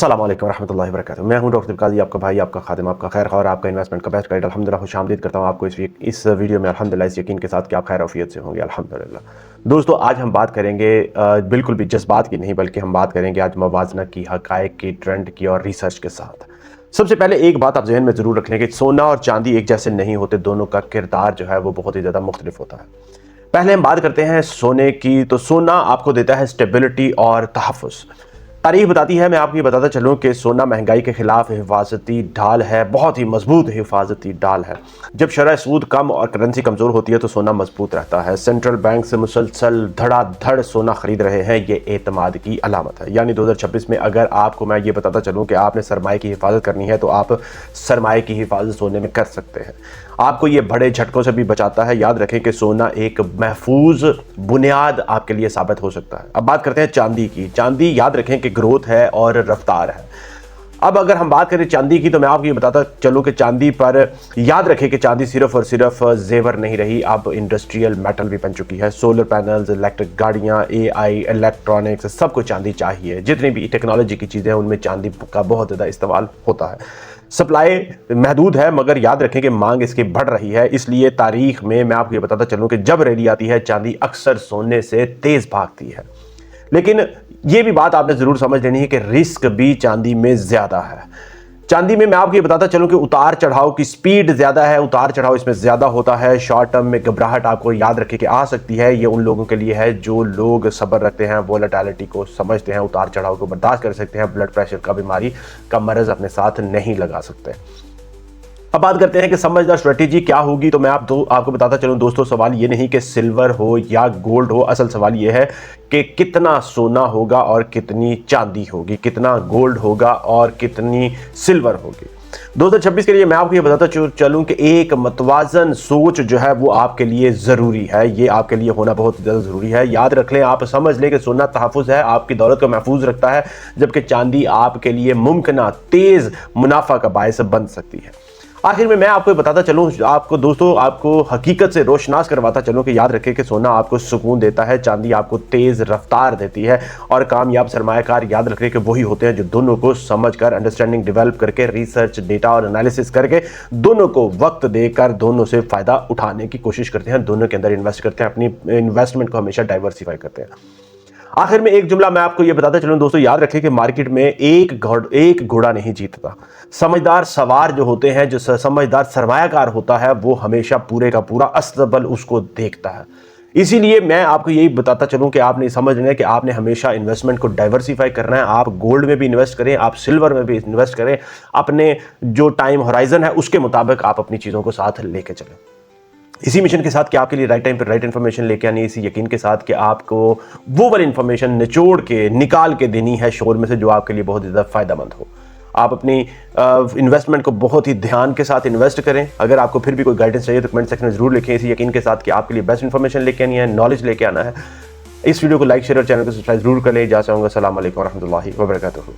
अस्सलाम वालेकुम रहमतुल्लाहि व बरकातुहू। मैं हूं डॉक्टर काजी, आपका भाई, आपका खादिम, आपका खैर और आपका इन्वेस्टमेंट का बेस्ट गाइड। अल्हम्दुलिल्लाह खुशामदीद करता हूं आपको इस वीडियो में अल्हम्दुलिल्लाह इस यकीन के साथ कि आप खैर आफियत से होंगे अल्हम्दुलिल्लाह। दोस्तों आज हम बात करेंगे बिल्कुल भी जज्बात की नहीं, बल्कि हम बात करेंगे आज मवाजना की, हकायक की, ट्रेंड की और रिसर्च के साथ। सबसे पहले एक बात आप जहन में ज़रूर रख लें कि सोना और चांदी एक जैसे नहीं होते, दोनों का किरदार जो है वो बहुत ही ज़्यादा मुख्तलिफ होता है। पहले हम बात करते हैं सोने की, तो सोना आपको देता है स्टेबिलिटी और तहफ़्फ़ुज़। तारीख बताती है, मैं आपको ये बताता चलूँ कि सोना महंगाई के खिलाफ हिफाजती ढाल है, बहुत ही मजबूत हिफाजती ढाल है। जब शरह सूद कम और करेंसी कमज़ोर होती है तो सोना मजबूत रहता है। सेंट्रल बैंक से मुसलसल धड़ाधड़ सोना खरीद रहे हैं, ये एतमाद की अलामत है। यानी 2026 में अगर आपको मैं ये बताता चलूँ कि आपने सरमाए की हिफाजत करनी है तो आप सरमाए की हिफाजत सोने में कर सकते हैं। आपको ये बड़े झटकों से भी बचाता है। याद रखें कि सोना एक महफूज बुनियाद आपके लिए साबित हो सकता है। अब बात करते हैं चांदी की। चांदी याद रखें कि ग्रोथ है और रफ्तार है। अब अगर हम बात करें चांदी की, तो मैं आपको ये बताता चलूँ कि चांदी पर याद रखें कि चांदी सिर्फ और सिर्फ जेवर नहीं रही, अब इंडस्ट्रियल मेटल भी बन चुकी है। सोलर पैनल्स, इलेक्ट्रिक गाड़ियाँ, AI, इलेक्ट्रॉनिक्स, सबको चांदी चाहिए। जितनी भी टेक्नोलॉजी की चीज़ें हैं उनमें चांदी का बहुत ज़्यादा इस्तेमाल होता है। सप्लाई महदूद है, मगर याद रखें कि मांग इसकी बढ़ रही है। इसलिए तारीख में मैं आपको ये बताता चलूँ कि जब रैली आती है चांदी अक्सर सोने से तेज़ भागती है। लेकिन ये भी बात आपने ज़रूर समझ लेनी है कि रिस्क भी चांदी में ज़्यादा है। चांदी में मैं आपको ये बताता चलूँ कि उतार चढ़ाव की स्पीड ज़्यादा है, उतार चढ़ाव इसमें ज़्यादा होता है। शॉर्ट टर्म में घबराहट आपको याद रखें कि आ सकती है। ये उन लोगों के लिए है जो लोग सब्र रखते हैं, वोलेटिलिटी को समझते हैं, उतार चढ़ाव को बर्दाश्त कर सकते हैं, ब्लड प्रेशर का बीमारी का मरज़ अपने साथ नहीं लगा सकते। अब बात करते हैं कि समझदार स्ट्रेटेजी क्या होगी, तो मैं आपको बताता चलूं दोस्तों, सवाल ये नहीं कि सिल्वर हो या गोल्ड हो, असल सवाल ये है कि कितना सोना होगा और कितनी चांदी होगी, कितना गोल्ड होगा और कितनी सिल्वर होगी। 2026 के लिए मैं आपको ये बताता चलूं कि एक मतवाजन सोच जो है वो आपके लिए ज़रूरी है। ये आपके लिए होना बहुत ज़्यादा ज़रूरी है। याद रख लें, आप समझ लें कि सोना तहफ़्फ़ुज़ है, आपकी दौलत को महफूज रखता है, जबकि चांदी आपके लिए मुमकिन तेज़ मुनाफा का बायस बन सकती है। आखिर में मैं आपको बताता चलूँ, आपको दोस्तों, आपको हकीकत से रोशनास करवाता चलूँ कि याद रखें कि सोना आपको सुकून देता है, चांदी आपको तेज़ रफ्तार देती है। और कामयाब सरमायाकार याद रखें कि वही होते हैं जो दोनों को समझकर, अंडरस्टैंडिंग डेवलप करके, रिसर्च, डेटा और एनालिसिस करके, दोनों को वक्त देकर दोनों से फ़ायदा उठाने की कोशिश करते हैं, दोनों के अंदर इन्वेस्ट करते हैं, अपनी इन्वेस्टमेंट को हमेशा डाइवर्सिफाई करते हैं। आखिर में एक जुमला मैं आपको यह बताता चलूं दोस्तों, याद रखें कि मार्केट में एक घोड़ा नहीं जीतता। समझदार सवार जो होते हैं, जो समझदार सरमायाकार होता है, वो हमेशा पूरे का पूरा अस्तबल उसको देखता है। इसीलिए मैं आपको यही बताता चलूं कि आपने समझ लेना है कि आपने हमेशा इन्वेस्टमेंट को डाइवर्सिफाई करना है। आप गोल्ड में भी इन्वेस्ट करें, आप सिल्वर में भी इन्वेस्ट करें, अपने जो टाइम होराइजन है उसके मुताबिक आप अपनी चीज़ों को साथ लेके चलें। इसी मिशन के साथ कि आपके लिए राइट टाइम पर राइट इन्फॉर्मेशन लेके आनी है, इसी यकीन के साथ कि आपको वो वाली इन्फॉर्मेशन निचोड़ के निकाल के देनी है शोर में से जो आपके लिए बहुत ज़्यादा फ़ायदेमंद हो। आप अपनी इन्वेस्टमेंट को बहुत ही ध्यान के साथ इन्वेस्ट करें। अगर आपको फिर भी कोई गाइडेंस चाहिए तो कमेंट सेक्शन में ज़रूर लिखें, इसी यकीन के साथ कि आपके लिए बेस्ट इन्फॉर्मेशन लेके आनी है, नॉलेज लेके आना है। इस वीडियो को लाइक, शेयर और चैनल को सब्सक्राइब जरूर कर लें। जा चाहूँगा। अस्सलाम वालेकुम रहमतुल्लाहि व बरकातुहू।